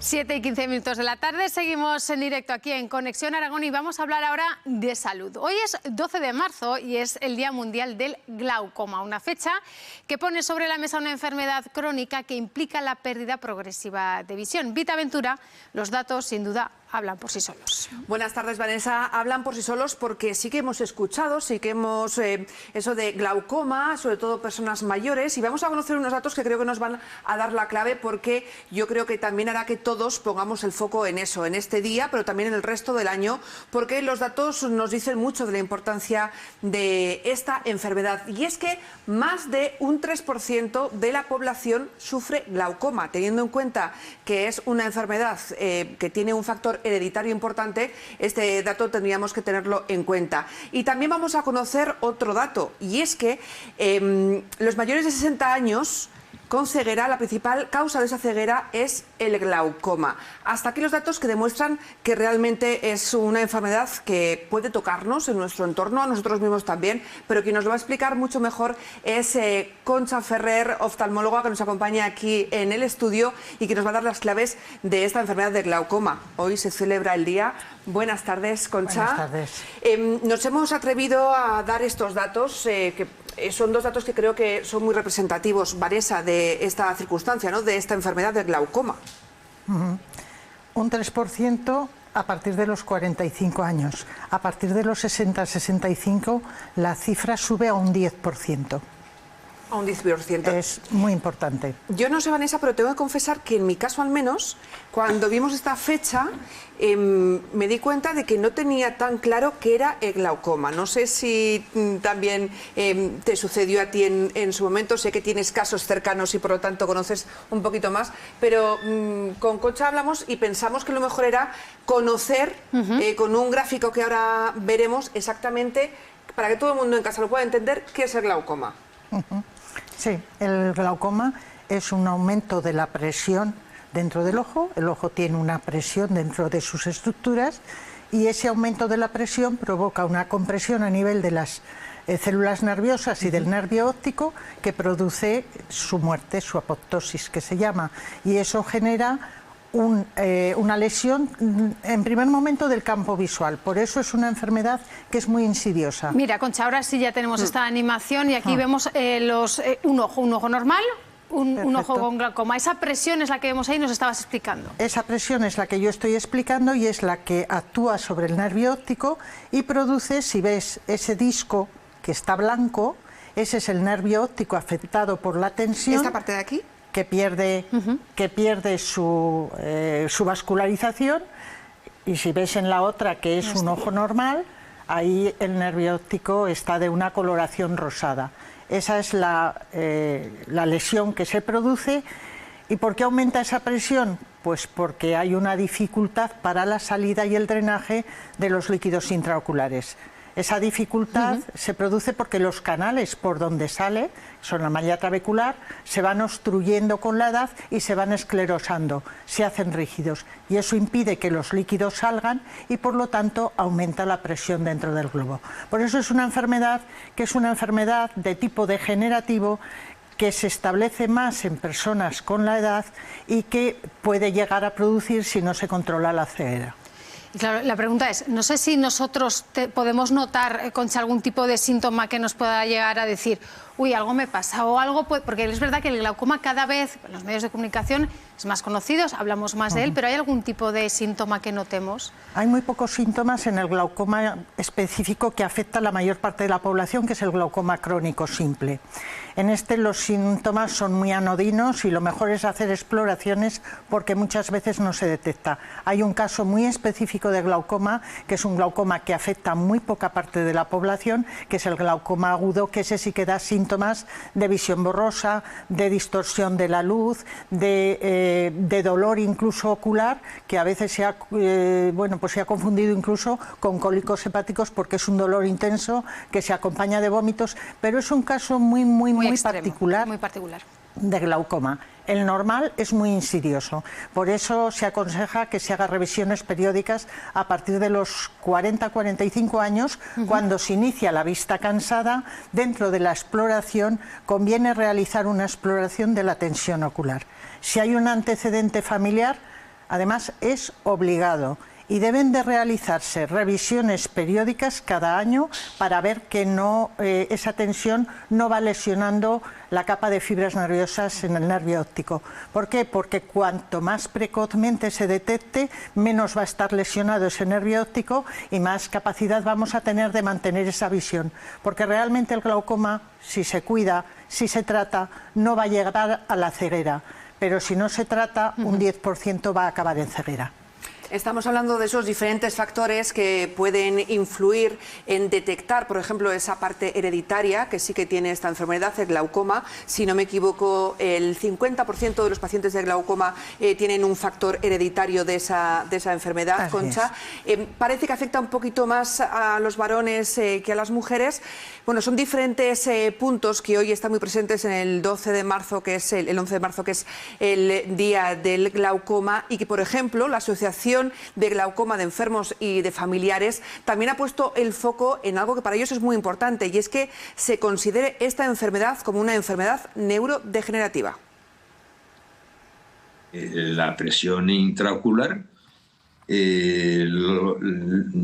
7:15 de la tarde, seguimos en directo aquí en Conexión Aragón y vamos a hablar ahora de salud. Hoy es 12 de marzo y es el Día Mundial del Glaucoma, una fecha que pone sobre la mesa una enfermedad crónica que implica la pérdida progresiva de visión. Vita Ventura, los datos sin duda hablan por sí solos. Buenas tardes, Vanessa. Hablan por sí solos porque sí que hemos escuchado, sí que hemos eso de glaucoma, sobre todo personas mayores, y vamos a conocer unos datos que creo que nos van a dar la clave, porque yo creo que también hará que todos pongamos el foco en eso, en este día, pero también en el resto del año, porque los datos nos dicen mucho de la importancia de esta enfermedad. Y es que más de un 3% de la población sufre glaucoma, teniendo en cuenta que es una enfermedad que tiene un factor hereditario importante. Este dato tendríamos que tenerlo en cuenta. Y también vamos a conocer otro dato, y es que los mayores de 60 años con ceguera, la principal causa de esa ceguera es el glaucoma. Hasta aquí los datos que demuestran que realmente es una enfermedad que puede tocarnos en nuestro entorno, a nosotros mismos también, pero quien nos lo va a explicar mucho mejor es Concha Ferrer, oftalmóloga, que nos acompaña aquí en el estudio y que nos va a dar las claves de esta enfermedad de glaucoma. Hoy se celebra el día. Buenas tardes, Concha. Buenas tardes. Nos hemos atrevido a dar estos datos que son dos datos que creo que son muy representativos, Vanessa, de esta circunstancia, ¿no?, de esta enfermedad del glaucoma. Un 3% a partir de los 45 años. A partir de los 60-65 la cifra sube a un 10%. A un 10%. Es muy importante. Yo no sé, Vanessa, pero tengo que confesar que en mi caso al menos, cuando vimos esta fecha, me di cuenta de que no tenía tan claro qué era el glaucoma. No sé si también te sucedió a ti en su momento. Sé que tienes casos cercanos y por lo tanto conoces un poquito más, pero con Concha hablamos y pensamos que lo mejor era conocer con un gráfico que ahora veremos exactamente, para que todo el mundo en casa lo pueda entender, qué es el glaucoma. Sí, el glaucoma es un aumento de la presión dentro del ojo. El ojo tiene una presión dentro de sus estructuras y ese aumento de la presión provoca una compresión a nivel de las células nerviosas y del nervio óptico, que produce su muerte, su apoptosis, que se llama, y eso genera una lesión en primer momento del campo visual. Por eso es una enfermedad que es muy insidiosa. Mira, Concha, ahora sí ya tenemos esta animación y aquí vemos un ojo normal, un ojo con glaucoma. Esa presión es la que vemos ahí, nos estabas explicando. Esa presión es la que yo estoy explicando y es la que actúa sobre el nervio óptico y produce, si ves ese disco que está blanco, ese es el nervio óptico afectado por la tensión. ¿Esta parte de aquí? Que pierde su vascularización, y si ves en la otra, que es un ojo normal, ahí el nervio óptico está de una coloración rosada. Esa es la lesión que se produce. ¿Y por qué aumenta esa presión? Pues porque hay una dificultad para la salida y el drenaje de los líquidos intraoculares. Esa dificultad se produce porque los canales por donde sale, son la malla trabecular, se van obstruyendo con la edad y se van esclerosando, se hacen rígidos, y eso impide que los líquidos salgan y por lo tanto aumenta la presión dentro del globo. Por eso es una enfermedad que es una enfermedad de tipo degenerativo, que se establece más en personas con la edad y que puede llegar a producir si no se controla la ceguera. Y claro, la pregunta es, no sé si nosotros podemos notar, Concha, algún tipo de síntoma que nos pueda llegar a decir, uy, algo me pasa o algo, porque es verdad que el glaucoma cada vez, en los medios de comunicación, es más conocido, hablamos más de él, pero ¿hay algún tipo de síntoma que notemos? Hay muy pocos síntomas en el glaucoma específico que afecta a la mayor parte de la población, que es el glaucoma crónico simple. En este los síntomas son muy anodinos y lo mejor es hacer exploraciones porque muchas veces no se detecta. Hay un caso muy específico de glaucoma, que es un glaucoma que afecta a muy poca parte de la población, que es el glaucoma agudo, que ese sí que da síntomas de visión borrosa, de distorsión de la luz, de dolor incluso ocular, que a veces se ha confundido incluso con cólicos hepáticos porque es un dolor intenso que se acompaña de vómitos, pero es un caso muy particular de glaucoma. El normal es muy insidioso, por eso se aconseja que se haga revisiones periódicas a partir de los 40-45 años, cuando se inicia la vista cansada. Dentro de la exploración conviene realizar una exploración de la tensión ocular. Si hay un antecedente familiar, Además, es obligado y deben de realizarse revisiones periódicas cada año para ver que esa tensión no va lesionando la capa de fibras nerviosas en el nervio óptico. ¿Por qué? Porque cuanto más precozmente se detecte, menos va a estar lesionado ese nervio óptico y más capacidad vamos a tener de mantener esa visión. Porque realmente el glaucoma, si se cuida, si se trata, no va a llegar a la ceguera. Pero si no se trata, un 10% va a acabar en ceguera. Estamos hablando de esos diferentes factores que pueden influir en detectar, por ejemplo, esa parte hereditaria que sí que tiene esta enfermedad, el glaucoma. Si no me equivoco, el 50% de los pacientes de glaucoma tienen un factor hereditario de esa enfermedad, Así Concha. Parece que afecta un poquito más a los varones que a las mujeres. Bueno, son diferentes puntos que hoy están muy presentes en el 12 de marzo, que es el 11 de marzo, que es el día del glaucoma, y que, por ejemplo, la Asociación de Glaucoma de Enfermos y de Familiares también ha puesto el foco en algo que para ellos es muy importante, y es que se considere esta enfermedad como una enfermedad neurodegenerativa. La presión intraocular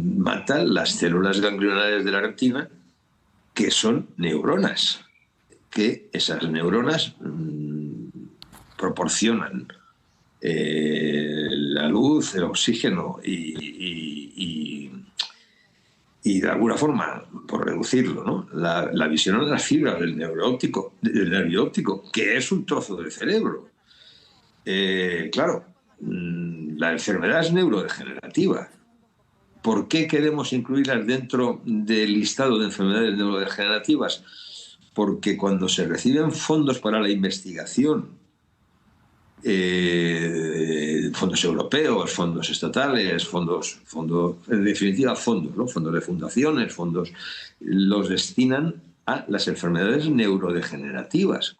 mata las células ganglionares de la retina, que son neuronas, que esas neuronas proporcionan la luz, el oxígeno y de alguna forma, por reducirlo, ¿no?, la visión de las fibras del nervio óptico, que es un trozo del cerebro. Claro, la enfermedad es neurodegenerativa. ¿Por qué queremos incluirlas dentro del listado de enfermedades neurodegenerativas? Porque cuando se reciben fondos para la investigación, fondos europeos, fondos estatales, en definitiva fondos, ¿no?, fondos de fundaciones, los destinan a las enfermedades neurodegenerativas.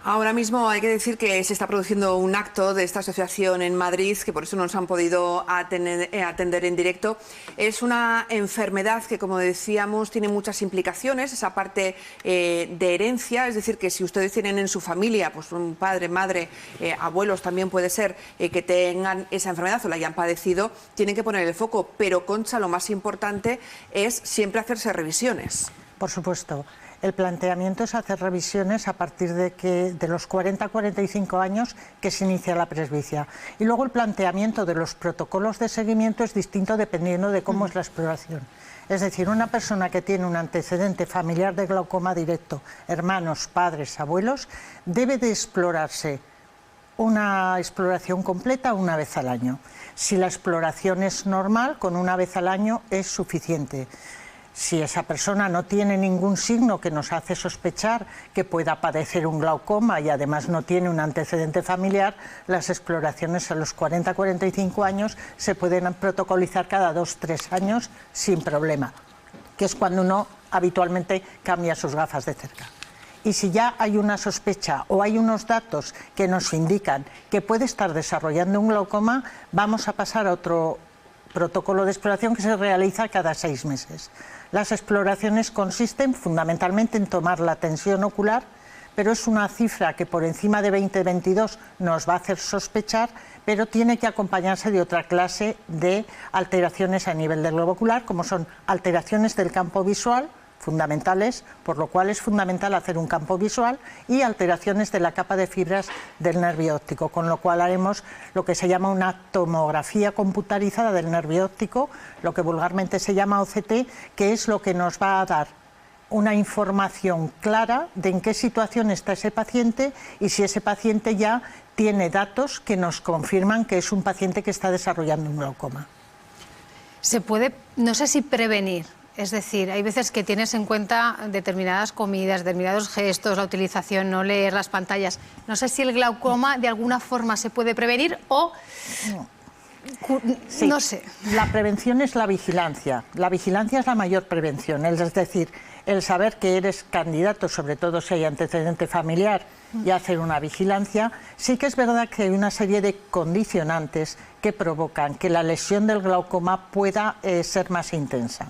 Ahora mismo hay que decir que se está produciendo un acto de esta asociación en Madrid, que por eso no nos han podido atender en directo. Es una enfermedad que, como decíamos, tiene muchas implicaciones, esa parte de herencia, es decir, que si ustedes tienen en su familia, pues un padre, madre, abuelos también puede ser, que tengan esa enfermedad o la hayan padecido, tienen que poner el foco. Pero, Concha, lo más importante es siempre hacerse revisiones. Por supuesto. El planteamiento es hacer revisiones a partir de los 40-45 años que se inicia la presbicia. Y luego el planteamiento de los protocolos de seguimiento es distinto dependiendo de cómo es la exploración. Es decir, una persona que tiene un antecedente familiar de glaucoma directo, hermanos, padres, abuelos, debe de explorarse una exploración completa una vez al año. Si la exploración es normal, con una vez al año es suficiente. Si esa persona no tiene ningún signo que nos hace sospechar que pueda padecer un glaucoma y además no tiene un antecedente familiar, las exploraciones a los 40-45 años se pueden protocolizar cada 2-3 años sin problema, que es cuando uno habitualmente cambia sus gafas de cerca. Y si ya hay una sospecha o hay unos datos que nos indican que puede estar desarrollando un glaucoma, vamos a pasar a otro protocolo de exploración que se realiza cada 6 meses. Las exploraciones consisten fundamentalmente en tomar la tensión ocular, pero es una cifra que por encima de 20-22 nos va a hacer sospechar, pero tiene que acompañarse de otra clase de alteraciones a nivel del globo ocular, como son alteraciones del campo visual, fundamentales, por lo cual es fundamental hacer un campo visual, y alteraciones de la capa de fibras del nervio óptico, con lo cual haremos lo que se llama una tomografía computarizada del nervio óptico, lo que vulgarmente se llama OCT, que es lo que nos va a dar una información clara de en qué situación está ese paciente y si ese paciente ya tiene datos que nos confirman que es un paciente que está desarrollando un glaucoma. Se puede, no sé si prevenir. Es decir, hay veces que tienes en cuenta determinadas comidas, determinados gestos, la utilización, no leer las pantallas. No sé si el glaucoma de alguna forma se puede prevenir o... Sí, no sé. La prevención es la vigilancia. La vigilancia es la mayor prevención. Es decir, el saber que eres candidato, sobre todo si hay antecedente familiar, y hacer una vigilancia. Sí que es verdad que hay una serie de condicionantes que provocan que la lesión del glaucoma pueda ser más intensa.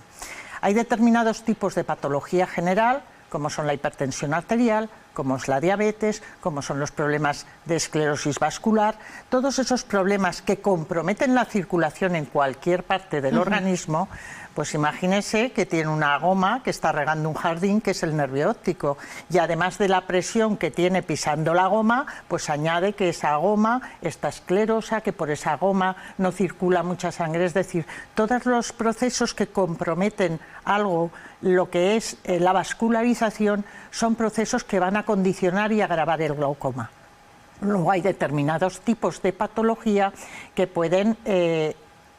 Hay determinados tipos de patología general, como son la hipertensión arterial, como es la diabetes, como son los problemas de esclerosis vascular, todos esos problemas que comprometen la circulación en cualquier parte del organismo, pues imagínese que tiene una goma que está regando un jardín, que es el nervio óptico, y además de la presión que tiene pisando la goma, pues añade que esa goma está esclerosa, que por esa goma no circula mucha sangre, es decir, todos los procesos que comprometen algo, lo que es la vascularización, son procesos que van a condicionar y agravar el glaucoma. Luego hay determinados tipos de patología que pueden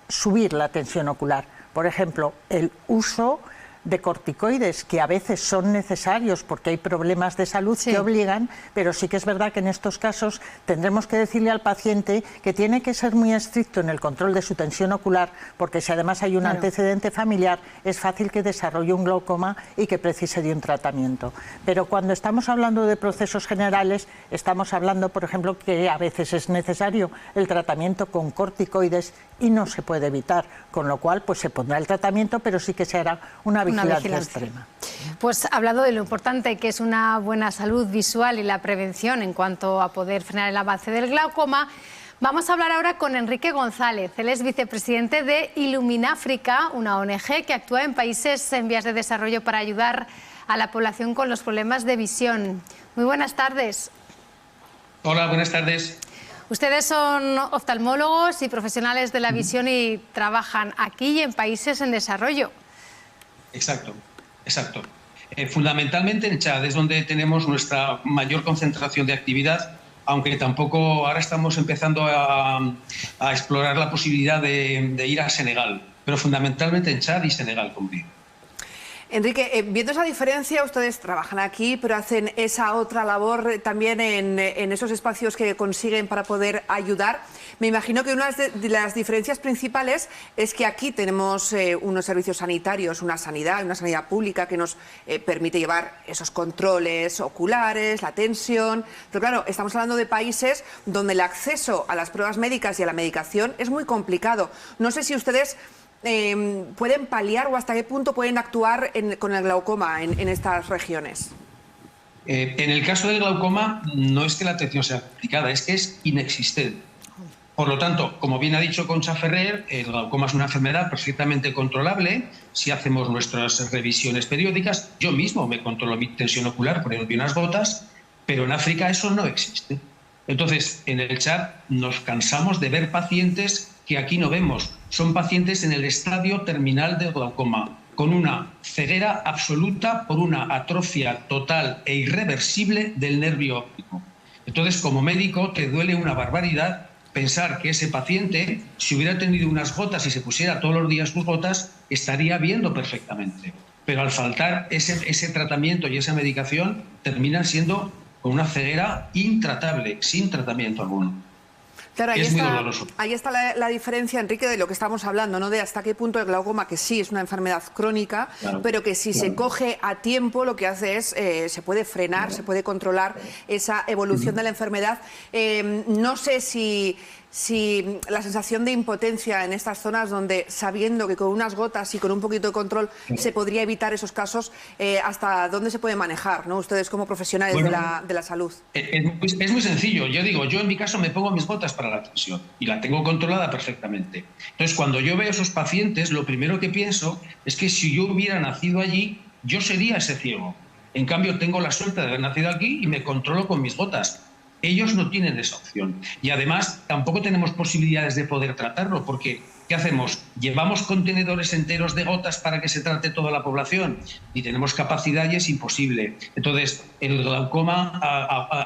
subir la tensión ocular. Por ejemplo, el uso de corticoides, que a veces son necesarios porque hay problemas de salud que obligan, pero sí que es verdad que en estos casos tendremos que decirle al paciente que tiene que ser muy estricto en el control de su tensión ocular, porque si además hay un antecedente familiar, es fácil que desarrolle un glaucoma y que precise de un tratamiento. Pero cuando estamos hablando de procesos generales, estamos hablando, por ejemplo, que a veces es necesario el tratamiento con corticoides y no se puede evitar, con lo cual pues se pondrá el tratamiento, pero sí que se hará una vigilancia extrema. Pues hablando de lo importante que es una buena salud visual y la prevención en cuanto a poder frenar el avance del glaucoma, vamos a hablar ahora con Enrique González. Él es vicepresidente de Ilumináfrica, una ONG que actúa en países en vías de desarrollo para ayudar a la población con los problemas de visión. Muy buenas tardes. Hola, buenas tardes. Ustedes son oftalmólogos y profesionales de la visión y trabajan aquí y en países en desarrollo. Exacto, exacto. Fundamentalmente en Chad es donde tenemos nuestra mayor concentración de actividad, aunque tampoco ahora estamos empezando a explorar la posibilidad de ir a Senegal, pero fundamentalmente en Chad y Senegal, como digo. Enrique, viendo esa diferencia, ustedes trabajan aquí, pero hacen esa otra labor también en esos espacios que consiguen para poder ayudar. Me imagino que una de las diferencias principales es que aquí tenemos unos servicios sanitarios, una sanidad pública que nos permite llevar esos controles oculares, la tensión. Pero claro, estamos hablando de países donde el acceso a las pruebas médicas y a la medicación es muy complicado. No sé si ustedes pueden paliar o hasta qué punto pueden actuar con el glaucoma en estas regiones. En el caso del glaucoma no es que la atención sea complicada, es que es inexistente. Por lo tanto, como bien ha dicho Concha Ferrer, el glaucoma es una enfermedad perfectamente controlable si hacemos nuestras revisiones periódicas. Yo mismo me controlo mi tensión ocular poniéndome unas gotas, pero en África eso no existe. Entonces, en el Chad nos cansamos de ver pacientes que aquí no vemos. Son pacientes en el estadio terminal del glaucoma, con una ceguera absoluta por una atrofia total e irreversible del nervio óptico. Entonces, como médico, te duele una barbaridad pensar que ese paciente, si hubiera tenido unas gotas y se pusiera todos los días sus gotas, estaría viendo perfectamente. Pero al faltar ese tratamiento y esa medicación, terminan siendo con una ceguera intratable, sin tratamiento alguno. Claro, ahí está la diferencia, Enrique, de lo que estamos hablando, ¿no? De hasta qué punto el glaucoma, que sí es una enfermedad crónica, pero que si se coge a tiempo, lo que hace es, se puede frenar, se puede controlar esa evolución de la enfermedad. No sé si la sensación de impotencia en estas zonas donde, sabiendo que con unas gotas y con un poquito de control se podría evitar esos casos, hasta dónde se puede manejar, ¿no? Ustedes como profesionales de la salud. Es muy sencillo. Yo en mi caso me pongo mis gotas para la tensión y la tengo controlada perfectamente. Entonces, cuando yo veo a esos pacientes, lo primero que pienso es que si yo hubiera nacido allí, yo sería ese ciego. En cambio, tengo la suerte de haber nacido aquí y me controlo con mis gotas. Ellos no tienen esa opción. Y además tampoco tenemos posibilidades de poder tratarlo, porque ¿qué hacemos? ¿Llevamos contenedores enteros de gotas para que se trate toda la población? Y tenemos capacidad y es imposible. Entonces, el glaucoma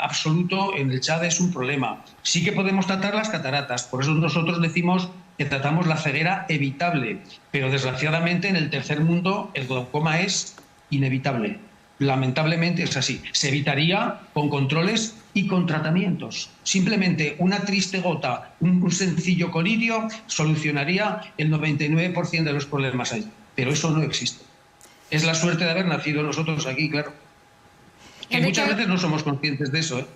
absoluto en el Chad es un problema. Sí que podemos tratar las cataratas, por eso nosotros decimos que tratamos la ceguera evitable, pero desgraciadamente en el tercer mundo el glaucoma es inevitable. Lamentablemente es así. Se evitaría con controles y con tratamientos. Simplemente una triste gota, un sencillo colirio solucionaría el 99% de los problemas ahí. Pero eso no existe. Es la suerte de haber nacido nosotros aquí, claro. Que muchas veces no somos conscientes de eso, ¿eh?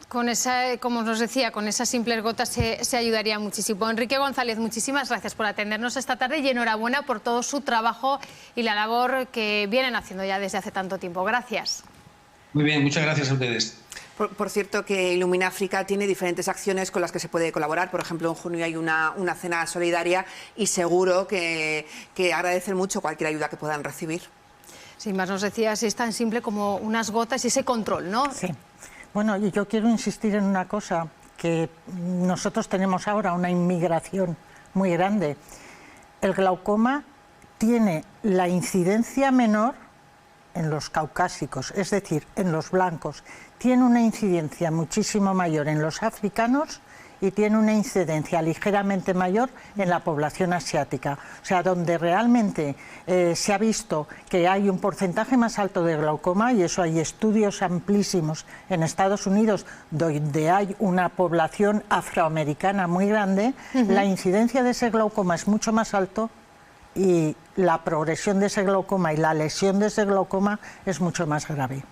Con esa, como nos decía, con esas simples gotas se ayudaría muchísimo. Enrique González, muchísimas gracias por atendernos esta tarde y enhorabuena por todo su trabajo y la labor que vienen haciendo ya desde hace tanto tiempo. Gracias. Muy bien, muchas gracias a ustedes. Por cierto, que Ilumina África tiene diferentes acciones con las que se puede colaborar. Por ejemplo, en junio hay una cena solidaria y seguro que agradecen mucho cualquier ayuda que puedan recibir. Sin más nos decías, es tan simple como unas gotas y ese control, ¿no? Sí. Bueno, y yo quiero insistir en una cosa, que nosotros tenemos ahora una inmigración muy grande. El glaucoma tiene la incidencia menor en los caucásicos, es decir, en los blancos. Tiene una incidencia muchísimo mayor en los africanos y tiene una incidencia ligeramente mayor en la población asiática. O sea, donde realmente se ha visto que hay un porcentaje más alto de glaucoma, y eso hay estudios amplísimos en Estados Unidos, donde hay una población afroamericana muy grande, la incidencia de ese glaucoma es mucho más alto y la progresión de ese glaucoma y la lesión de ese glaucoma es mucho más grave.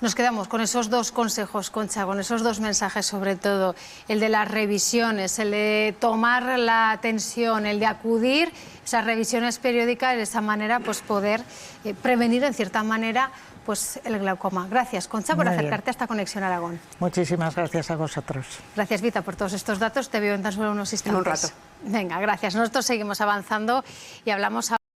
Nos quedamos con esos dos consejos, Concha, con esos dos mensajes sobre todo, el de las revisiones, el de tomar la tensión, el de acudir, esas revisiones periódicas, de esa manera pues poder prevenir en cierta manera pues el glaucoma. Gracias, Concha, por acercarte a esta Conexión Aragón. Muchísimas gracias a vosotros. Gracias, Vita, por todos estos datos. Te veo en tan solo unos instantes. En un rato. Venga, gracias. Nosotros seguimos avanzando y hablamos